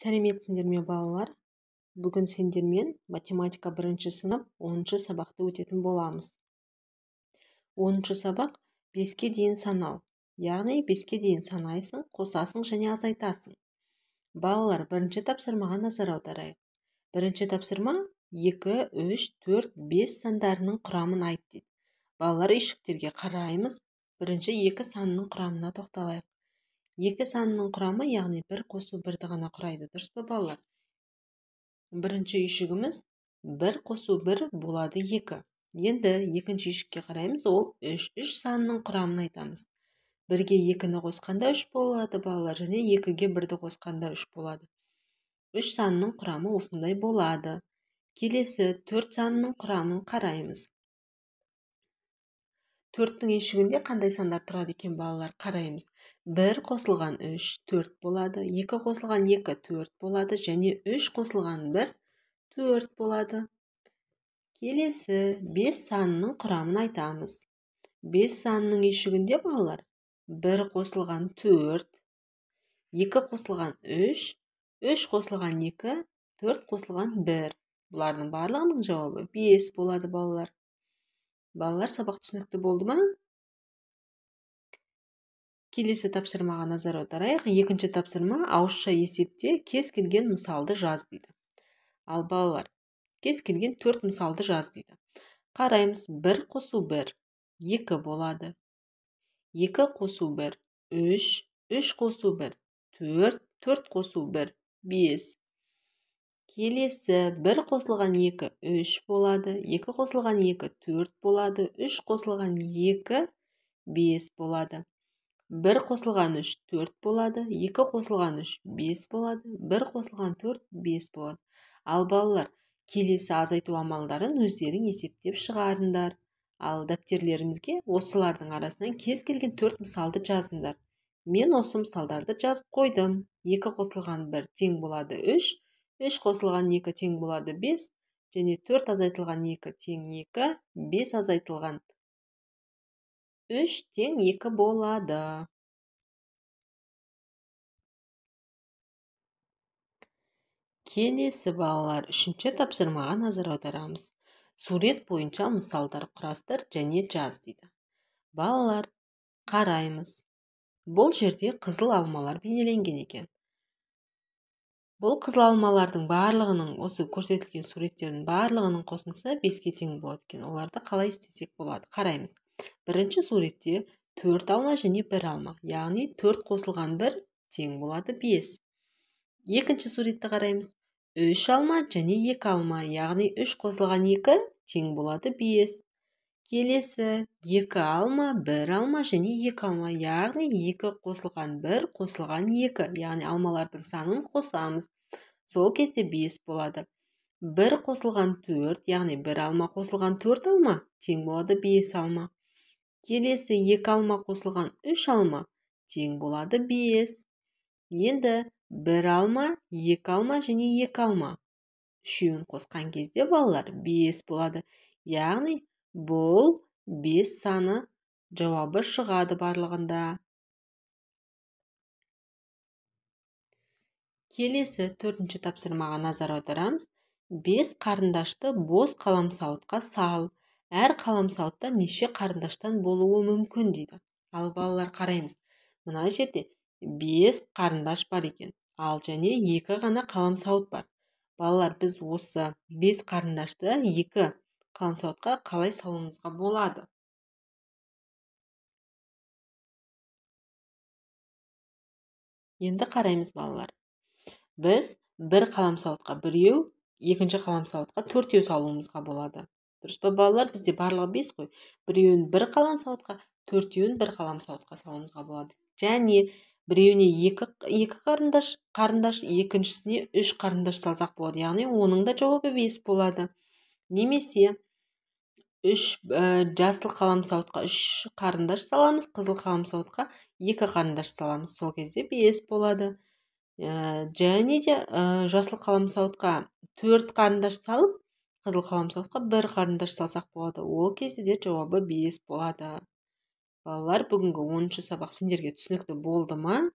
Сәлеметсіңдер ме балалар? Бүгін сендермен математика 1 сынып 10 сабақты өтетін боламыз. 10 сабақ 5-ке дейін санау. Яғни 5-ке дейін санайсың, қосасың және азайтасың. Балалар, бірінші тапсырмаға назар аударайық. Бірінші тапсырма 2, 3, 4, 5 сандарының құрамын айт дейді. Балалар, үйшіктерге қараймыз. Бірінші 2 санының құрамына тоқталайық. 2 санының құрамы, яғни 1 қосу 1-ді ғана құрайды. Дұрыс па балалар? Бірінші үйшігіміз 1 қосу 1 болады 2. Енді екінші үйшікке қараймыз, ол 3. 3 санының құрамын айтамыз. 1-ге 2-ні қосқанда 3 болады балалар, және 2-ге 1-ді қосқанда 3 болады. 3 санының құрамы осындай болады. Келесі 4 санының құрамын қараймыз. 4-тің үйшігінде қандай сандар тұрады екен балалар? Қараймыз. 1 қосылған 3 4 болады, 2 қосылған 2 4 болады, және 3 қосылған 1 4 болады. Келесі 5 санының құрамын айтамыз. 5 санының үйшігінде балалар 1 қосылған 4, 2 қосылған 3, 3 қосылған 2, 4 қосылған 1. Бұлардың барлығының жауабы 5 болады балалар. Балалар, сабақ түсінікті болды ма? Келесі тапсырмаға назар аударайық. Екінші тапсырма ауызша есепте кез келген мысалды жаз дейді. Ал балалар, кез келген 4 мысалды жаз дейді. Қараймыз. 1 қосу 1 2 болады. 2 қосу 1 3, 3 қосу 1 4, 4 қосу 1 5. Келесі 1 қосылған 2 3 болады. 2 қосылған 2 4 болады. 3 қосылған 2 5 болады. 1 қосылған 3 4 болады. 2 қосылған 3 5 болады. 1 қосылған 4 5 болады. Ал балалар, келесі азайту амалдарын өздерің есептеп шығарыңдар. Ал дәптерлерімізге осылардың арасынан кез келген 4 мысалды жазыңдар. Мен осы мысалдарды жазып қойдым. 2 қосылған 1 тең болады 3, 3 қосылған 2 тең болады 5, және 4 азайтылған 2 тең 2, 5 азайтылған 3 тең 2 болады. Келесі балалар, 3-ші тапсырмаға назар аударамыз. Сурет бойынша мысалдар құрастыр және жаз дейді. Балалар, қараймыз. Бұл жерде қызыл алмалар бейнеленген екен. Бұл қызыл алмалардың барлығының, осы көрсетілген суреттердің барлығының қосындысы 5-ке тең болады екен. Оларды қалай істесек болады? Қараймыз. Бірінші суретте 4 алма және 1 алма, яғни 4 қосылған 1 тең болады 5. Екінші суретті қараймыз. 3 алма және 2 алма, яғни 3 қосылған 2 тең болады 5. Келесі 2 алма, 1 алма және 2 алма, яғни 2 қосылған 1 қосылған 2, яғни алмалардың санын қосамыз. Сол кезде 5 болады. 1 қосылған 4, яғни 1 алма қосылған 4 алма тең болады 5 алма. Келесі 2 алма қосылған 3 алма тең болады 5. Енді 1 алма, 2 алма және 2 алма. Үшеуін қосқан кезде балалар 5 болады. Яғни бұл 5 саны жауабы шығады барлығында. Келесі 4-ші тапсырмаға назар аударамыз. 5 қарындашты бос қаламсауытқа сал. Әр қаламсауытта неше қарындаштан болуы мүмкін дейді. Ал балалар, қараймыз. Мына жерде 5 қарындаш бар екен. Ал және 2 ғана қаламсауыт бар. Балалар, біз осы 5 қарындашты 2 қаламсауытқа қалай салуымызға болады? Енді қараймыз балалар. Біз бір қаламсауытқа біреу, екінші қаламсауытқа 4-еу салуымызға болады. Дұрыс па балалар? Бізде барлығы 5 қой. Біреуін бір қаламсауытқа, 4-еуін бір қаламсауытқа салуымызға болады. Және біреуіне 2 қарындаш, екіншісіне 3 қарындаш салсақ болады. Яғни оның да жауабы 5 болады. Немесе 3 жасыл қаламсауытқа 3 қарындаш саламыз, қызыл қаламсауытқа 2 қарындаш саламыз. Сол кезде 5 болады. Және де жасыл қаламсауытқа 4 қарындаш салып, қызыл қаламсауытқа 1 қарындаш салсақ болады. Ол кезде де жауабы 5 болады. Балалар, бүгінгі 10-ші сабақ сендерге түсінікті болды ма?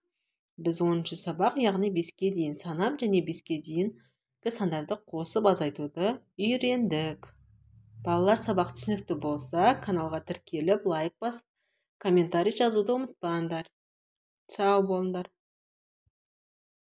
Біз 10-шы сабақ, яғни 5-ке дейін санап және 5-ке дейінгі сандарды қосып азайтуды үйрендік. Балалар, сабақ түсінікті болса, каналға тіркеліп, лайк басып, комментарий жазуды ұмытпаңдар. Сау болыңдар.